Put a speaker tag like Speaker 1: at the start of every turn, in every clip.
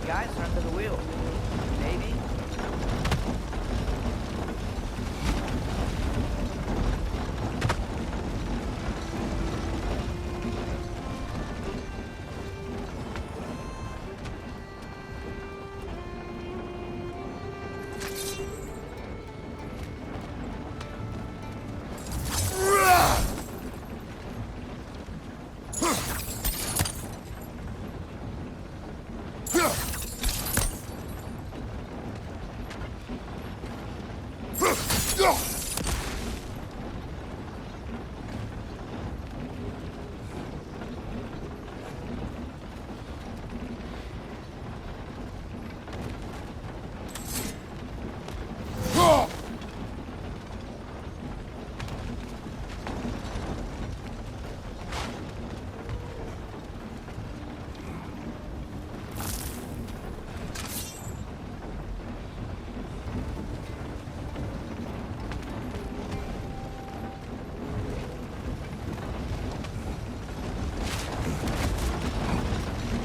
Speaker 1: the guys are under the wheel. Maybe.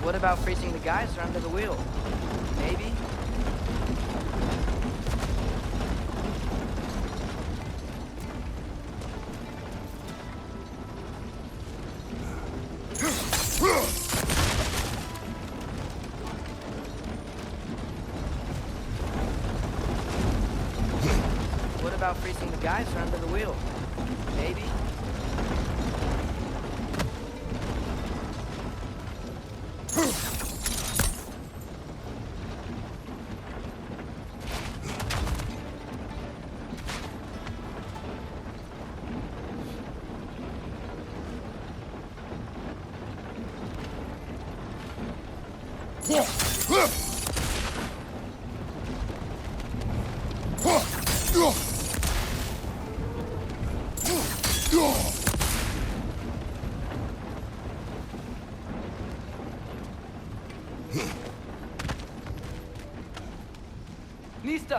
Speaker 1: What about freezing the guys who are under the wheel? Maybe? What about freezing the guys who are under the wheel? Maybe? Nista!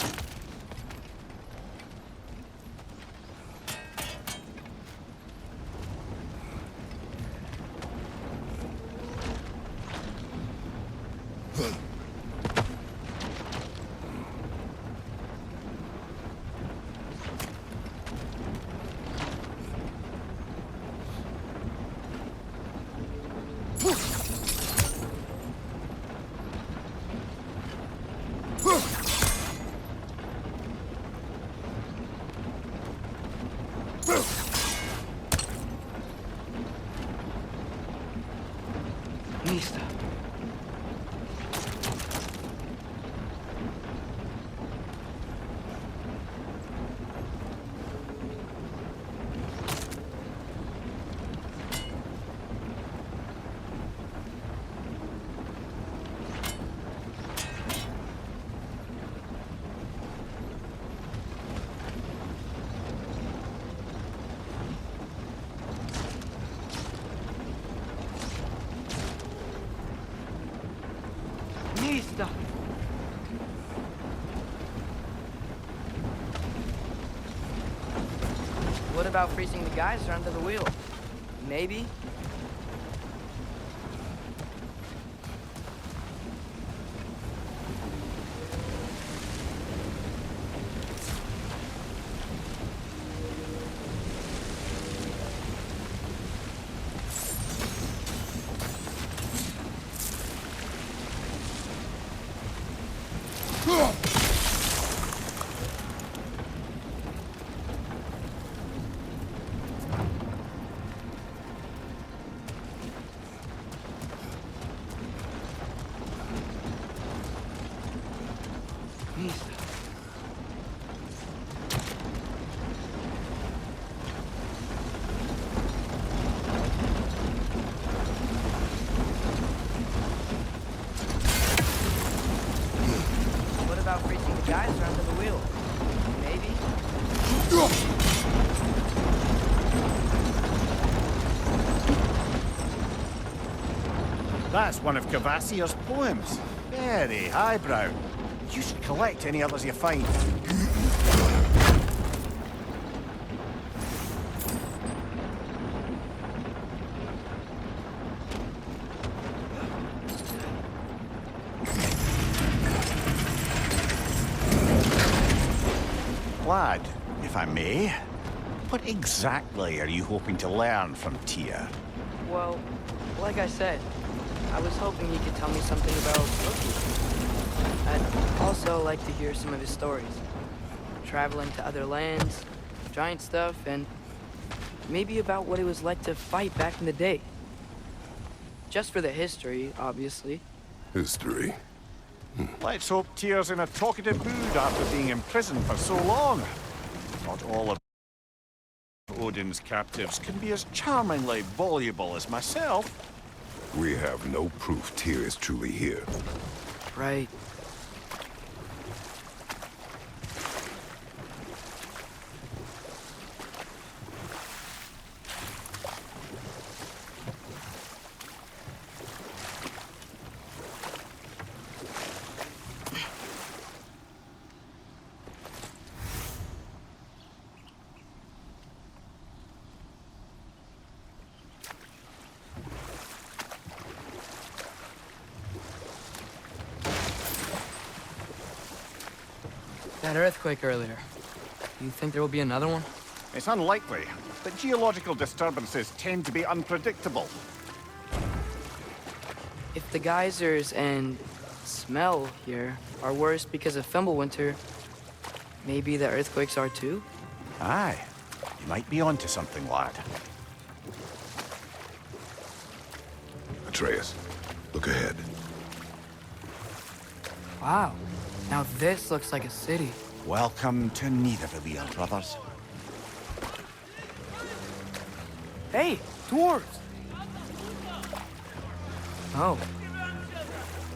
Speaker 1: Nista. What about freezing the guys who are under the wheel? Maybe? What about freezing the guys who are under the wheel? Maybe?
Speaker 2: That's one of Kvasir's poems. Very highbrow. You should collect any others you find. lad, if I may. What exactly are you hoping to learn from Tyr?
Speaker 1: Well, like I said, I was hoping you could tell me something about Loki. I'd also like to hear some of his stories. Traveling to other lands, giant stuff, and maybe about what it was like to fight back in the day. Just for the history, obviously.
Speaker 3: History.
Speaker 2: Let's hope Tyr's in a talkative mood after being imprisoned for so long. Not all of Odin's captives can be as charmingly voluble as myself.
Speaker 3: We have no proof Tyr is truly here.
Speaker 1: Right. That earthquake earlier. Do you think there will be another one?
Speaker 2: It's unlikely, but geological disturbances tend to be unpredictable.
Speaker 1: If the geysers and smell here are worse because of Fimbulwinter, maybe the earthquakes are too?
Speaker 2: Aye, you might be onto something, lad.
Speaker 3: Atreus, look ahead.
Speaker 1: Wow. Now this looks like a city.
Speaker 2: Welcome to Nidavellir, brothers.
Speaker 1: Hey, dwarves! Oh.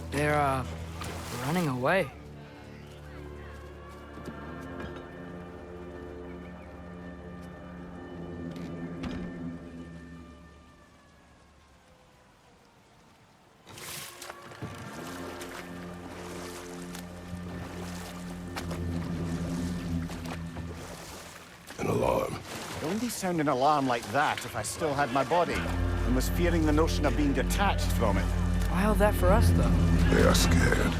Speaker 1: They're, running away.
Speaker 3: An alarm.
Speaker 2: It wouldn't sound an alarm like that if I still had my body, and was fearing the notion of being detached from it.
Speaker 1: Why all that for us, though?
Speaker 3: They are scared.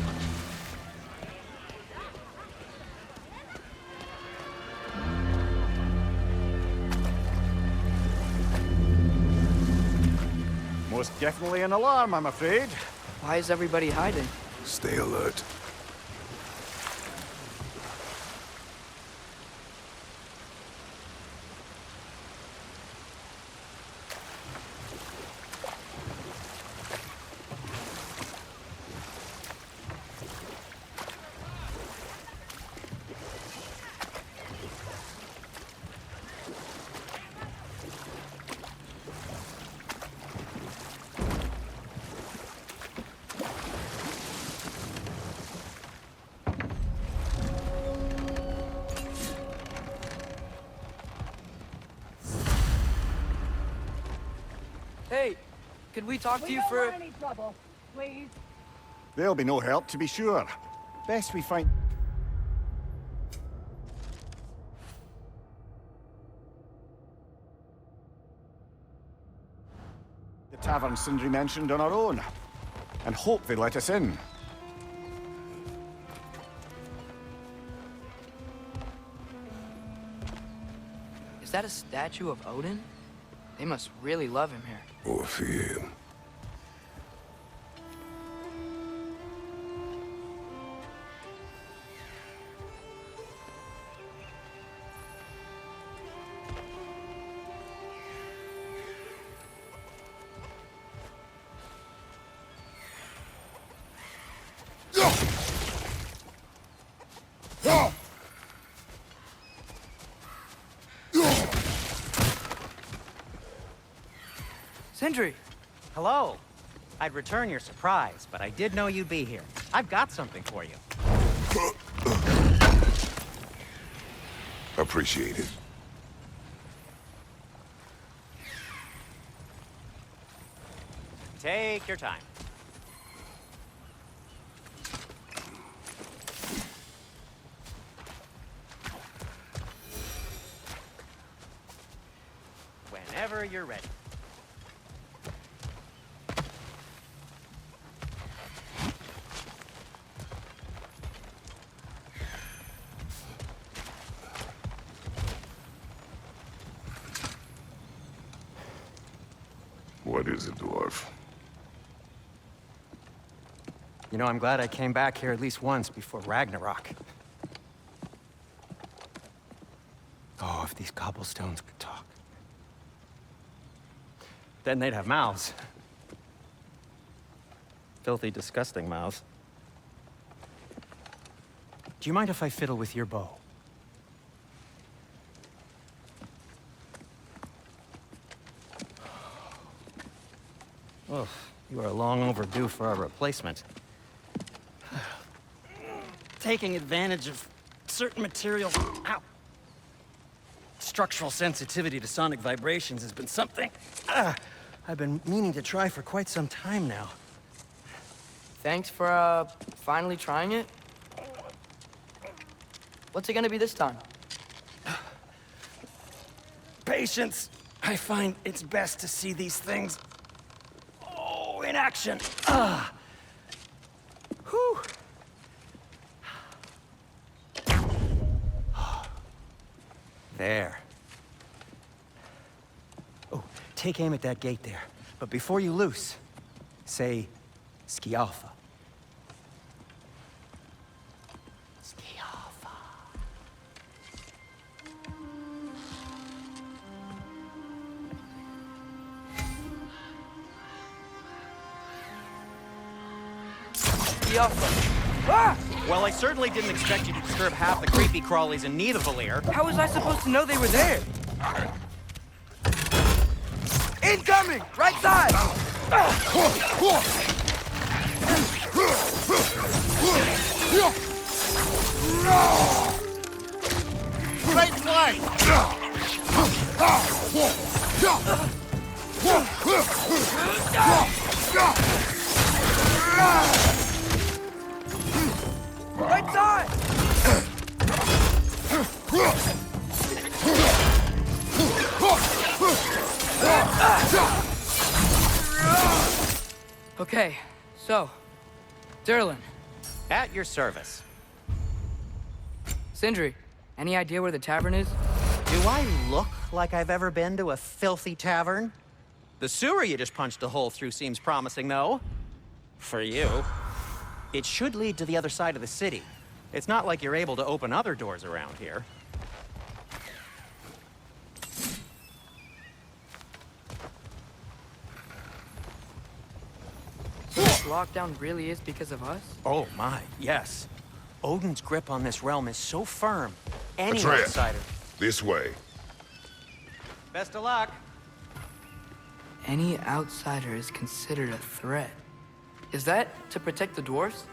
Speaker 2: Most definitely an alarm, I'm afraid.
Speaker 1: Why is everybody hiding?
Speaker 3: Stay alert.
Speaker 1: Hey, could we talk to you for...
Speaker 4: We don't want any trouble, please.
Speaker 2: There'll be no help, to be sure. Best we find... the tavern Sindri mentioned on our own, and hope they let us in.
Speaker 1: Is that a statue of Odin? They must really love him here.
Speaker 3: Or fear him.
Speaker 1: Sindri!
Speaker 5: Hello. I'd return your surprise, but I did know you'd be here. I've got something for you.
Speaker 3: Appreciate it.
Speaker 5: Take your time. Whenever you're ready.
Speaker 3: What is it, dwarf?
Speaker 5: You know, I'm glad I came back here at least once before Ragnarok. Oh, if these cobblestones could talk. Then they'd have mouths. Filthy, disgusting mouths. Do you mind if I fiddle with your bow? Oh, you are long overdue for a replacement. Taking advantage of certain materials. Ow. Structural sensitivity to sonic vibrations has been something I've been meaning to try for quite some time now.
Speaker 1: Thanks for, finally trying it. What's it gonna be this time?
Speaker 5: Patience. I find it's best to see these things, in action. Whew. There. Oh, take aim at that gate there. But before you loose, say, Skialfa. Skialfa.
Speaker 1: Skialfa. Ah!
Speaker 5: Well, I certainly didn't expect you to disturb half the creepy crawlies in Nidavellir.
Speaker 1: How was I supposed to know they were there? Incoming! Right side!
Speaker 2: Right flank!
Speaker 1: Right side! Okay, so, Durlin.
Speaker 5: At your service.
Speaker 1: Sindri, any idea where the tavern is?
Speaker 5: Do I look like I've ever been to a filthy tavern? The sewer you just punched a hole through seems promising, though. For you. It should lead to the other side of the city. It's not like you're able to open other doors around here.
Speaker 1: So this lockdown really is because of us?
Speaker 5: Oh my, yes. Odin's grip on this realm is so firm. Any
Speaker 3: Atreus.
Speaker 5: outsider.
Speaker 3: This way.
Speaker 5: Best of luck.
Speaker 1: Any outsider is considered a threat. Is that to protect the dwarves?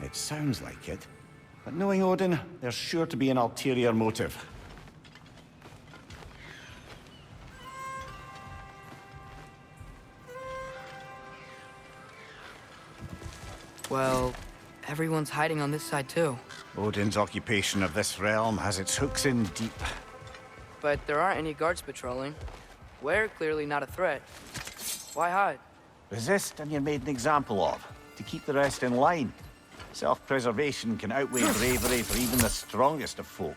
Speaker 2: It sounds like it. But knowing Odin, there's sure to be an ulterior motive.
Speaker 1: Well, everyone's hiding on this side too.
Speaker 2: Odin's occupation of this realm has its hooks in deep.
Speaker 1: But there aren't any guards patrolling. We're clearly not a threat. Why hide?
Speaker 2: Resist and you're made an example of, to keep the rest in line. Self-preservation can outweigh bravery for even the strongest of folk.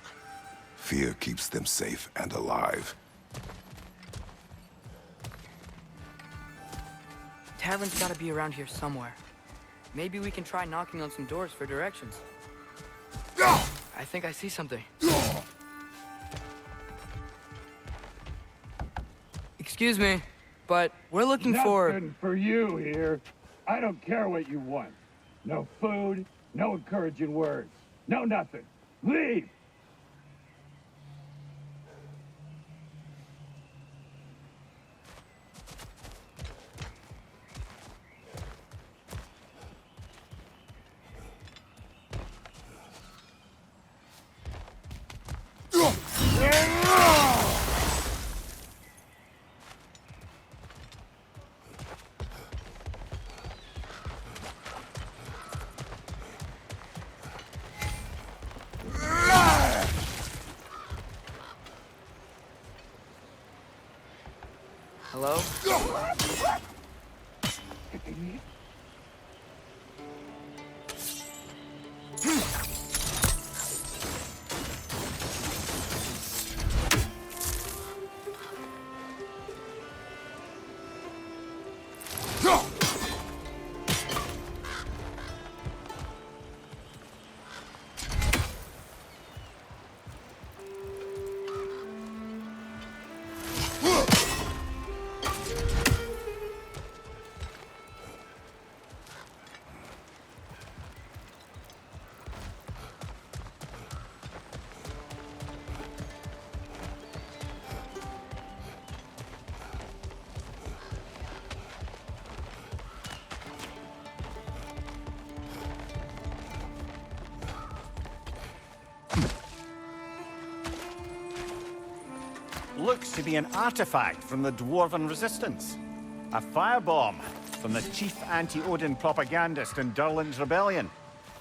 Speaker 3: Fear keeps them safe and alive.
Speaker 1: Tavern's gotta be around here somewhere. Maybe we can try knocking on some doors for directions. I think I see something. Excuse me, but we're looking for...
Speaker 6: Nothing for you here. I don't care what you want. No food, no encouraging words, no nothing. Leave!
Speaker 2: Looks to be an artifact from the Dwarven resistance. A firebomb from the chief anti-Odin propagandist in Durlin's rebellion.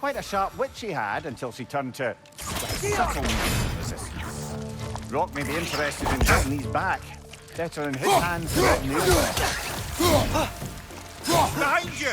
Speaker 2: Quite a sharp wit she had until she turned to subtle resistance. Rock may be interested in getting these back. Better in his hands than in the Behind you!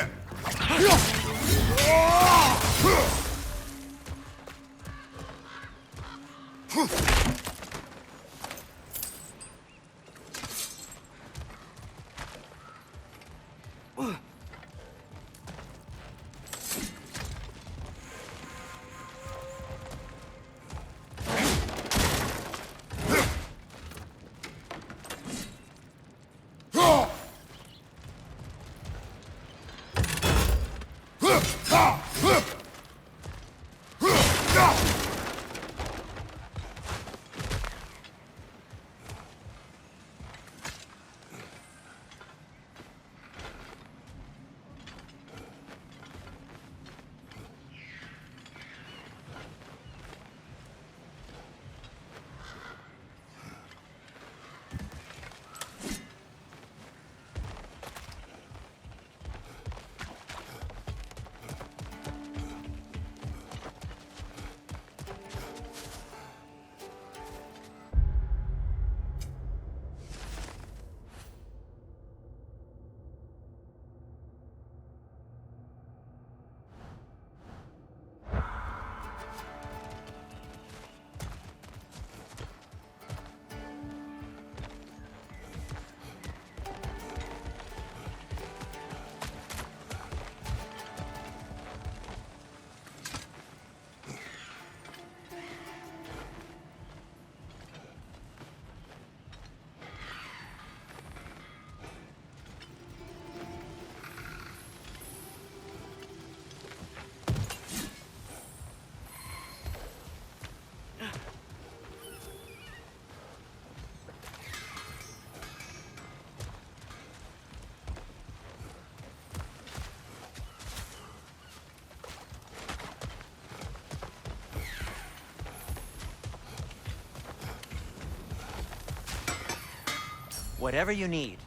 Speaker 5: Whatever you need.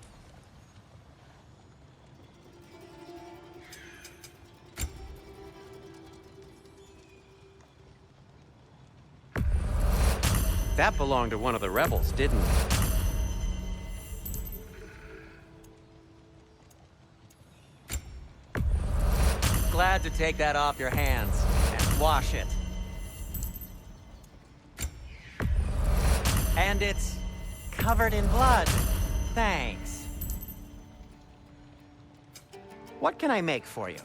Speaker 5: That belonged to one of the rebels, didn't it? Glad to take that off your hands and wash it. And it's covered in blood. Thanks. What can I make for you?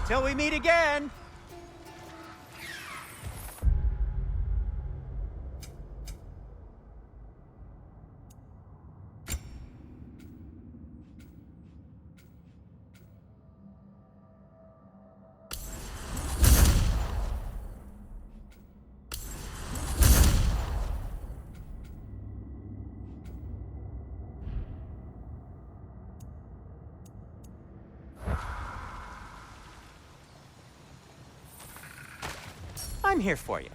Speaker 5: Till we meet again! I'm here for you.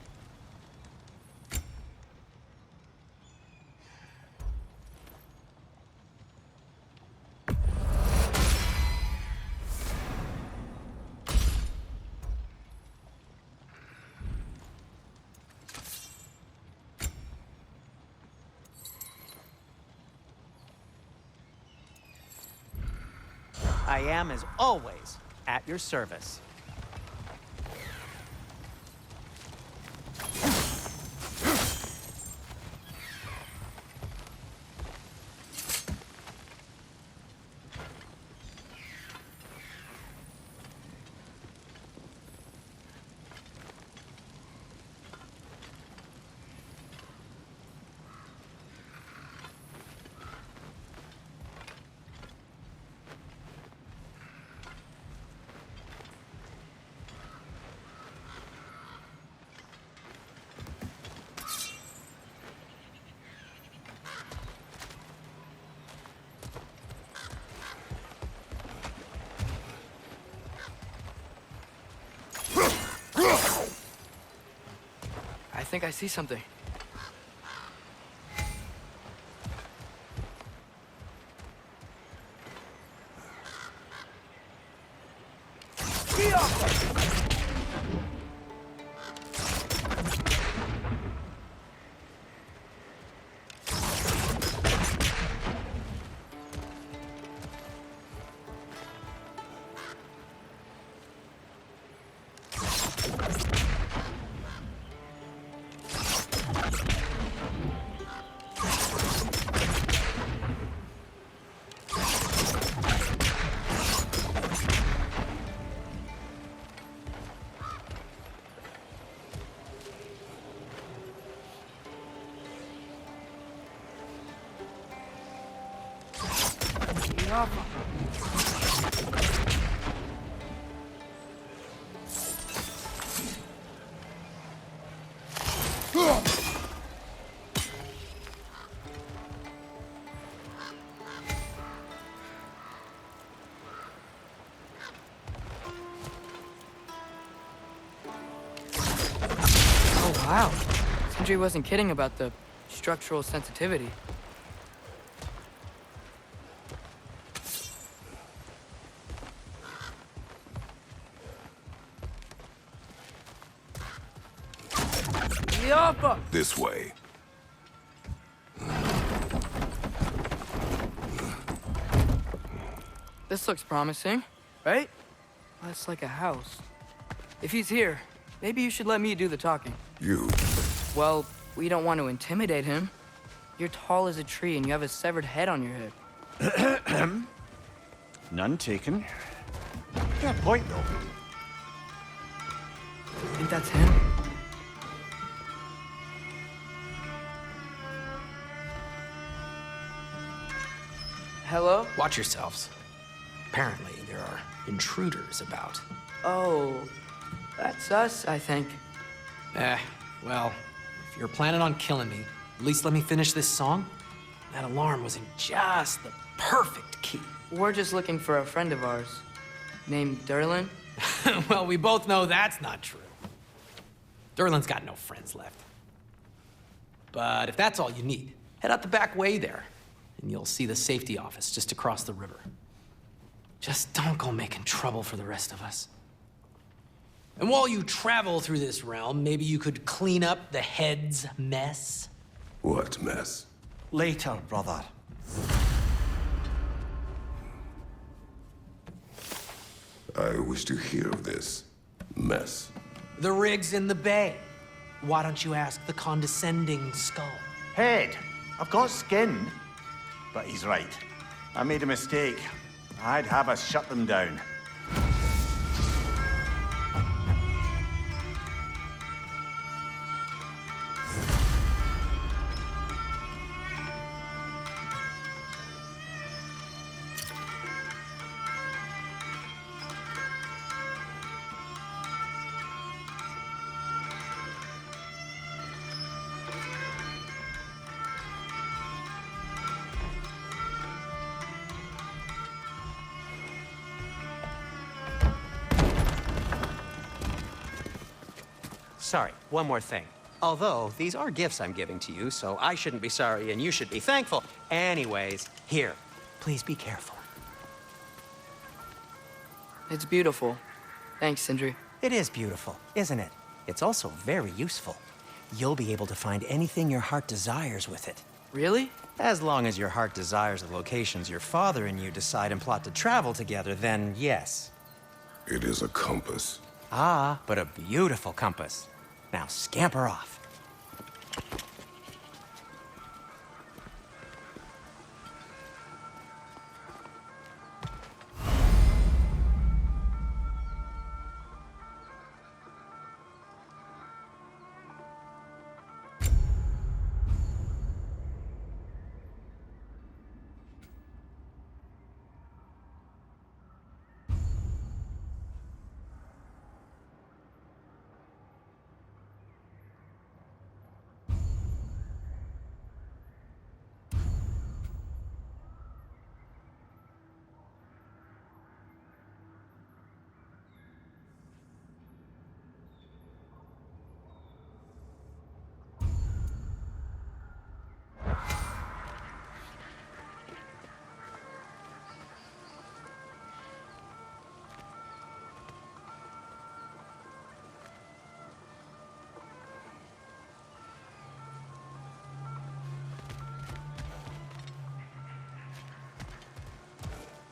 Speaker 5: I am, as always, at your service.
Speaker 1: think I see something. Oh, wow. Sindri wasn't kidding about the structural sensitivity. Yappa!
Speaker 3: This way.
Speaker 1: This looks promising, right? That's like a house. If he's here, maybe you should let me do the talking.
Speaker 3: You.
Speaker 1: Well, we don't want to intimidate him. You're tall as a tree and you have a severed head on your head.
Speaker 2: None taken. Fair point, though.
Speaker 1: Think that's him? Hello?
Speaker 7: Watch yourselves. Apparently, there are intruders about.
Speaker 1: Oh, that's us, I think.
Speaker 7: Well, if you're planning on killing me, at least let me finish this song. That alarm was in just the perfect key.
Speaker 1: We're just looking for a friend of ours named Durlin.
Speaker 7: Well, we both know that's not true. Durlin's got no friends left. But if that's all you need, head out the back way there, and you'll see the safety office just across the river. Just don't go making trouble for the rest of us. And while you travel through this realm, maybe you could clean up the head's mess?
Speaker 3: What mess?
Speaker 2: Later, brother.
Speaker 3: I wish to hear of this mess.
Speaker 7: The rig's in the bay. Why don't you ask the condescending skull?
Speaker 2: Head. I've got skin. But he's right. I made a mistake. I'd have us shut them down.
Speaker 5: Sorry, one more thing. Although, these are gifts I'm giving to you, so I shouldn't be sorry and you should be thankful. Anyways, here, please be careful.
Speaker 1: It's beautiful. Thanks, Sindri.
Speaker 5: It is beautiful, isn't it? It's also very useful. You'll be able to find anything your heart desires with it.
Speaker 1: Really?
Speaker 5: As long as your heart desires the locations your father and you decide and plot to travel together, then yes.
Speaker 3: It is a compass.
Speaker 5: Ah, but a beautiful compass. Now scamper off.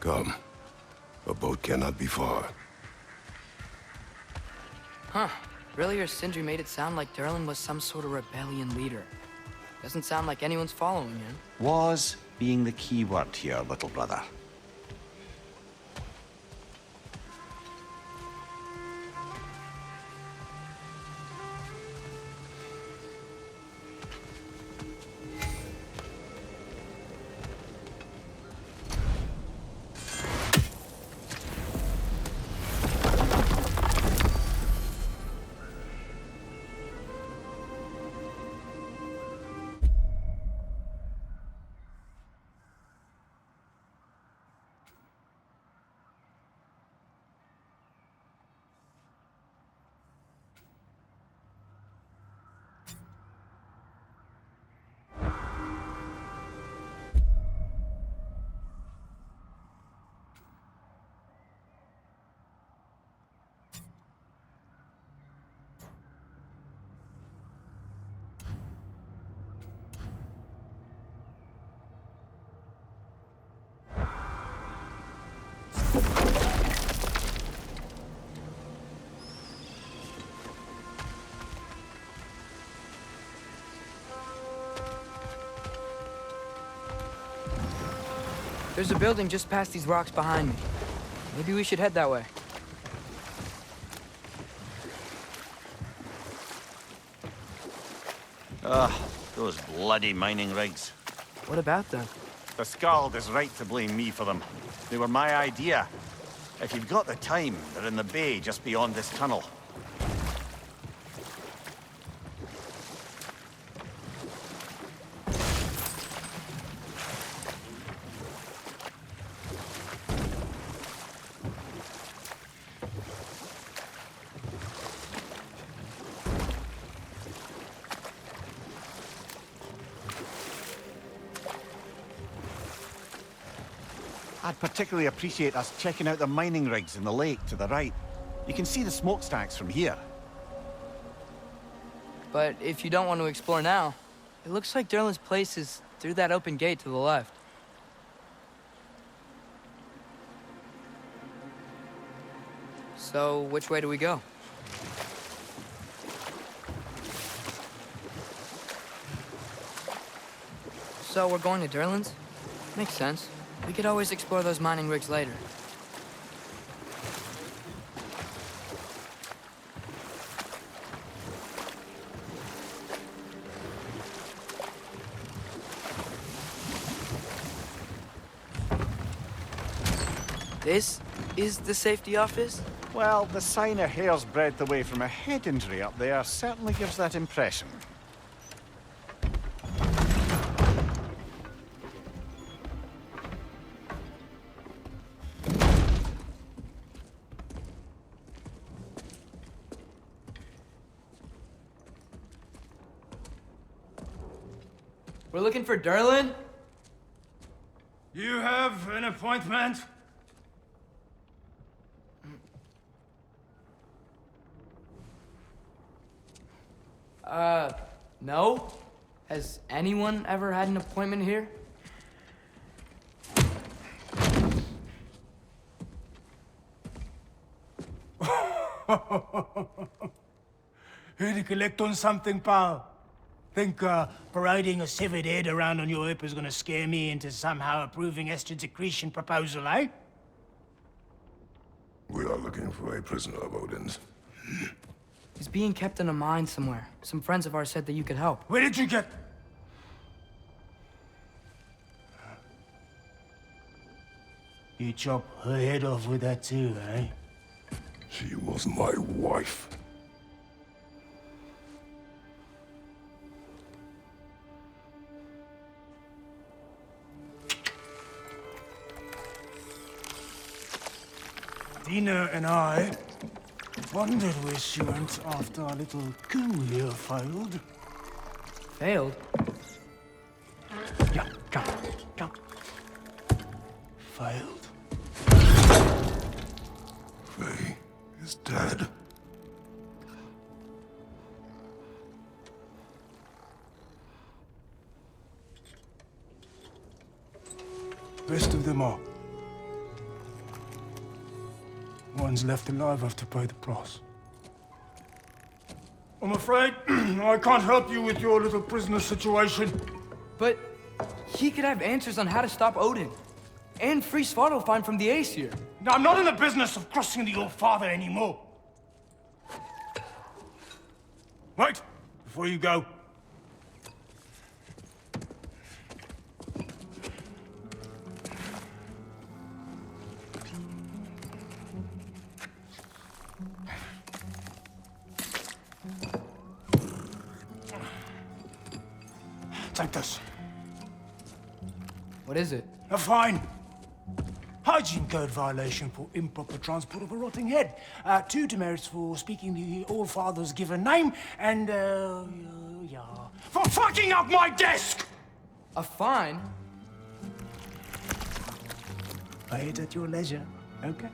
Speaker 3: Come. A boat cannot be far.
Speaker 1: Huh. Earlier, Sindri made it sound like Durlin was some sort of rebellion leader. Doesn't sound like anyone's following him.
Speaker 2: Was being the key word here, little brother.
Speaker 1: There's a building just past these rocks behind me. Maybe we should head that way.
Speaker 2: Those bloody mining rigs.
Speaker 1: What about them?
Speaker 2: The Skald is right to blame me for them. They were my idea. If you've got the time, they're in the bay just beyond this tunnel. I'd particularly appreciate us checking out the mining rigs in the lake to the right. You can see the smokestacks from here.
Speaker 1: But if you don't want to explore now, it looks like Durlin's place is through that open gate to the left. So, which way do we go? So, we're going to Durlin's? Makes sense. We could always explore those mining rigs later. This is the safety office?
Speaker 2: Well, the sign a hair's breadth away from a head injury up there certainly gives that impression.
Speaker 1: We're looking for Durlin?
Speaker 8: You have an appointment?
Speaker 1: No? Has anyone ever had an appointment here?
Speaker 8: Here to collect on something, pal? Think parading a severed head around on your hip is gonna scare me into somehow approving Estrid's accretion proposal, eh?
Speaker 3: We are looking for a prisoner of Odin's.
Speaker 1: He's being kept in a mine somewhere. Some friends of ours said that you could help.
Speaker 8: Where did you get... You chop her head off with that too, eh?
Speaker 3: She was my wife.
Speaker 8: Dina and I wondered where she went after our little coup here failed.
Speaker 1: Failed?
Speaker 8: Yeah, come. Failed.
Speaker 3: Faye is dead.
Speaker 8: Best of them all. One's left alive have to pay the price. I'm afraid I can't help you with your little prisoner situation.
Speaker 1: But he could have answers on how to stop Odin. And free Svartalfheim from the Aesir.
Speaker 8: Now, I'm not in the business of crossing the old father anymore. Wait, before you go. Take this.
Speaker 1: What is it?
Speaker 8: A fine. Hygiene code violation for improper transport of a rotting head. 2 demerits for speaking the All Father's given name, and, yeah. For fucking up my desk!
Speaker 1: A fine?
Speaker 8: Pay it at your leisure, okay?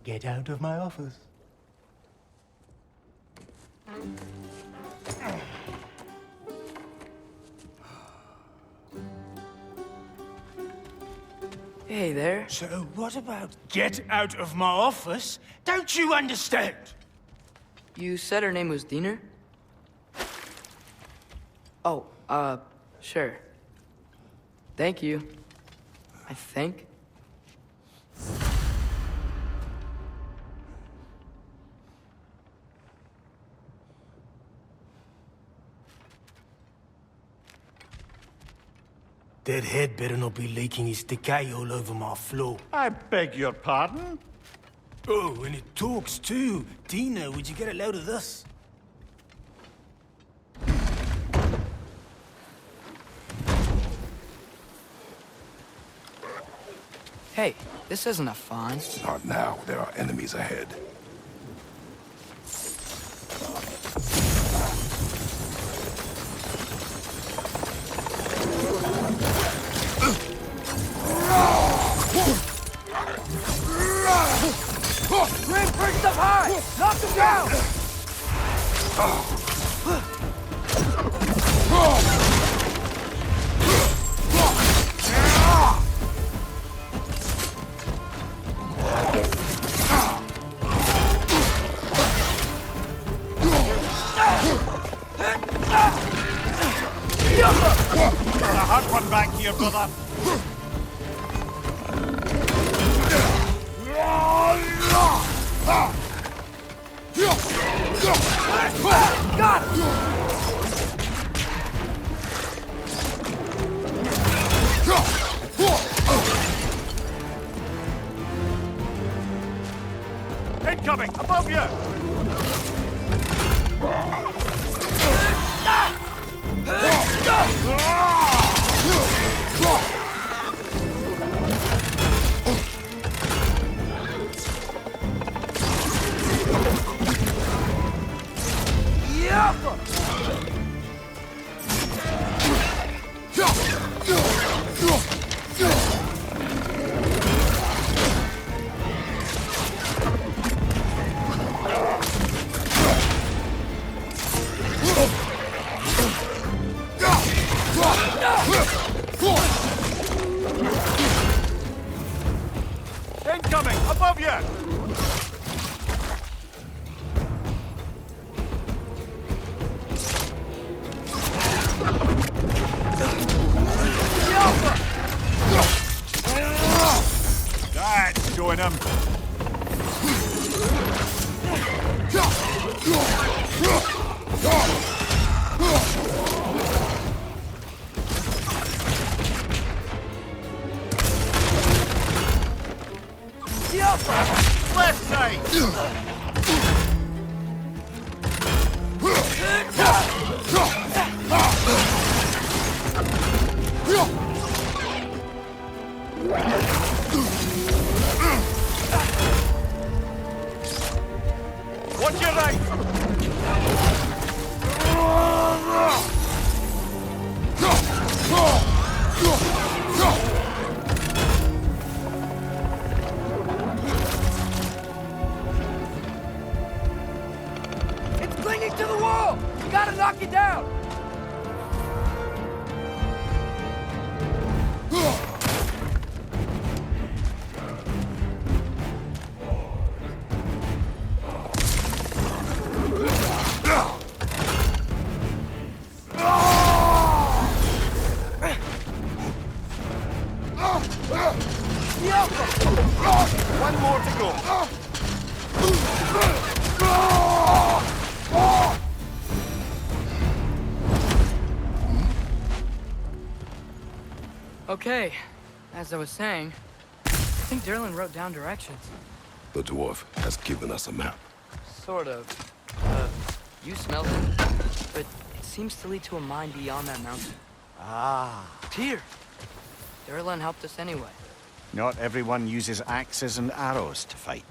Speaker 8: Get out of my office.
Speaker 1: Hey there.
Speaker 8: So what about get out of my office? Don't you understand?
Speaker 1: You said her name was Diener? Oh, sure. Thank you. I think.
Speaker 8: That head better not be leaking his decay all over my floor.
Speaker 2: I beg your pardon?
Speaker 8: Oh, and it talks too. Dina, would you get a load of this?
Speaker 1: Hey, this isn't a fawn.
Speaker 3: Not now. There are enemies ahead.
Speaker 1: Grim, bring stuff high! Knock them down!
Speaker 2: A hard one back here, brother.
Speaker 1: Got it!
Speaker 2: Incoming! Above you! Incoming! Above you! That's showing him. Left side! Watch your right!
Speaker 1: It's clinging to the wall! You gotta knock it down!
Speaker 2: One more to go.
Speaker 1: Okay, as I was saying, I think Durlin wrote down directions.
Speaker 3: The dwarf has given us a map.
Speaker 1: Sort of. You smelled it, but it seems to lead to a mine beyond that mountain.
Speaker 2: Ah.
Speaker 1: Tyr! Durlin helped us anyway.
Speaker 2: Not everyone uses axes and arrows to fight.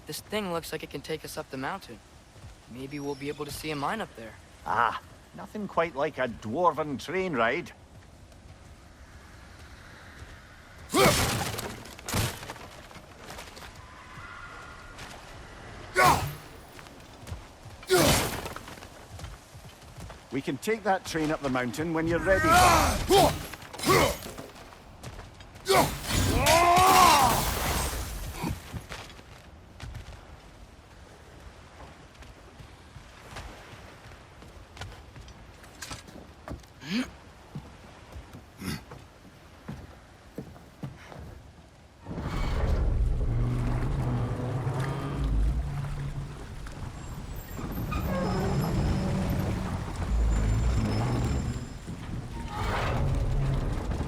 Speaker 1: This thing looks like it can take us up the mountain. Maybe we'll be able to see a mine up there.
Speaker 2: Ah, nothing quite like a dwarven train ride. We can take that train up the mountain when you're ready.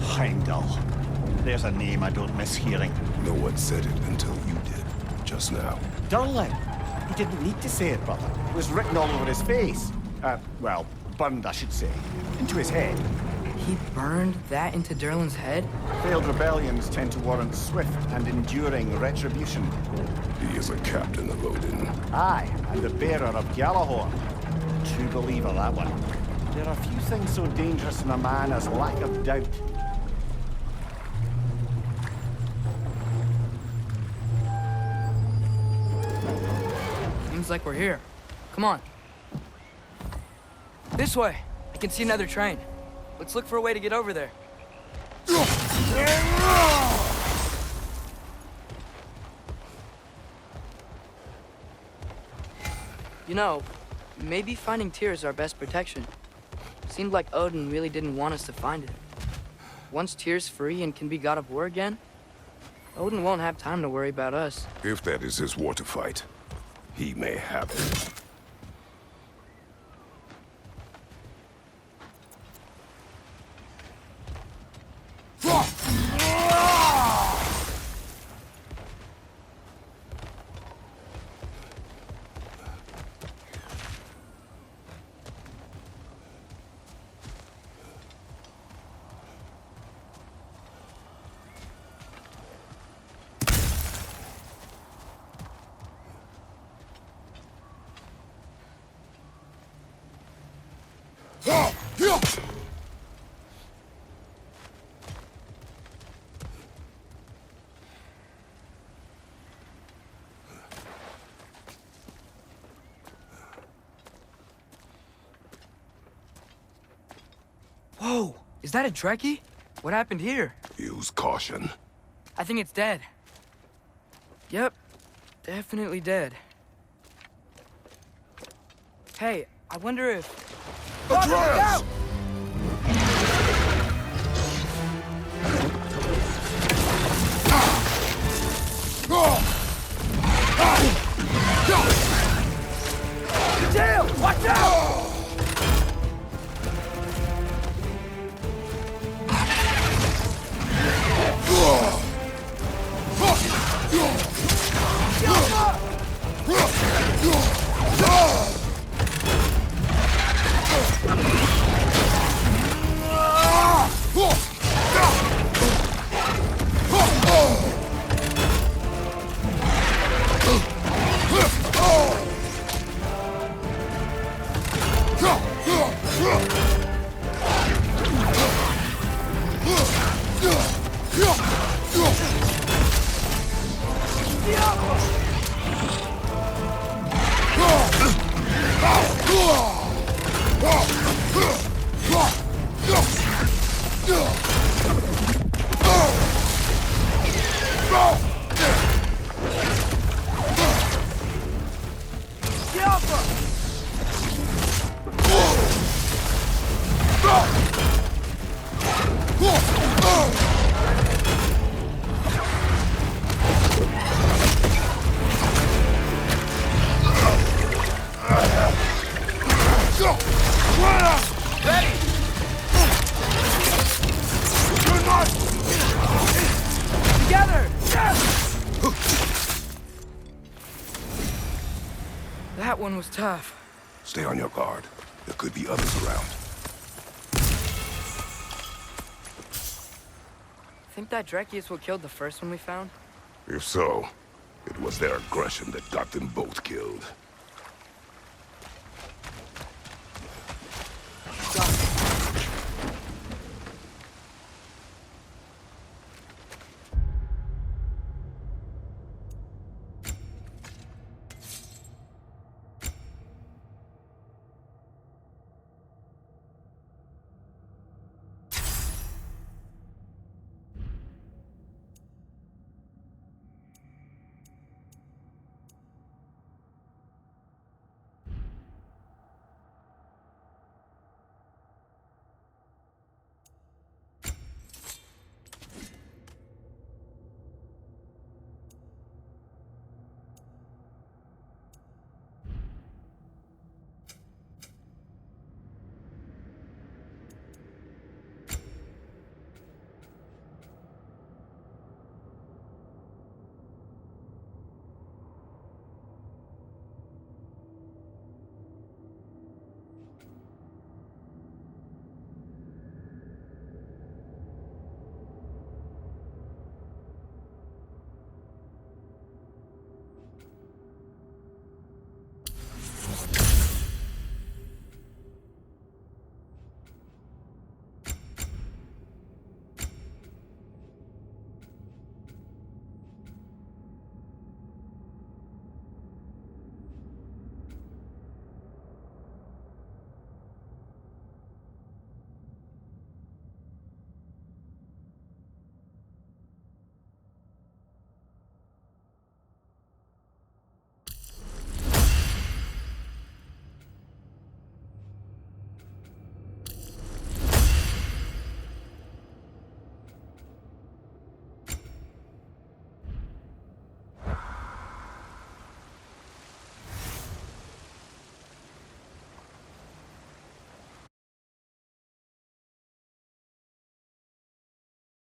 Speaker 2: Heimdall. There's a name I don't miss hearing.
Speaker 3: No one said it until you did, just now.
Speaker 2: Durlin. He didn't need to say it, brother. It was written all over his face. Well, burned, I should say. Into his head.
Speaker 1: He burned that into Durlin's head?
Speaker 2: Failed rebellions tend to warrant swift and enduring retribution.
Speaker 3: He is a captain of Odin.
Speaker 2: Aye, and the bearer of Gjallarhorn. True believer, that one. There are few things so dangerous in a man as lack of doubt.
Speaker 1: Seems like we're here. Come on. This way. I can see another train. Let's look for a way to get over there. You know, maybe finding Tyr is our best protection. Seemed like Odin really didn't want us to find it. Once Tyr's free and can be god of war again, Odin won't have time to worry about us.
Speaker 3: If that is his war to fight, he may have it.
Speaker 1: Whoa! Is that a Trekkie? What happened here?
Speaker 3: Use caution.
Speaker 1: I think it's dead. Yep. Definitely dead. Hey, I wonder if...
Speaker 3: Atreus!
Speaker 1: Tail! Watch out! That one was tough.
Speaker 3: Stay on your guard. There could be others around.
Speaker 1: Think that Dreki is what killed the first one we found?
Speaker 3: If so, it was their aggression that got them both killed.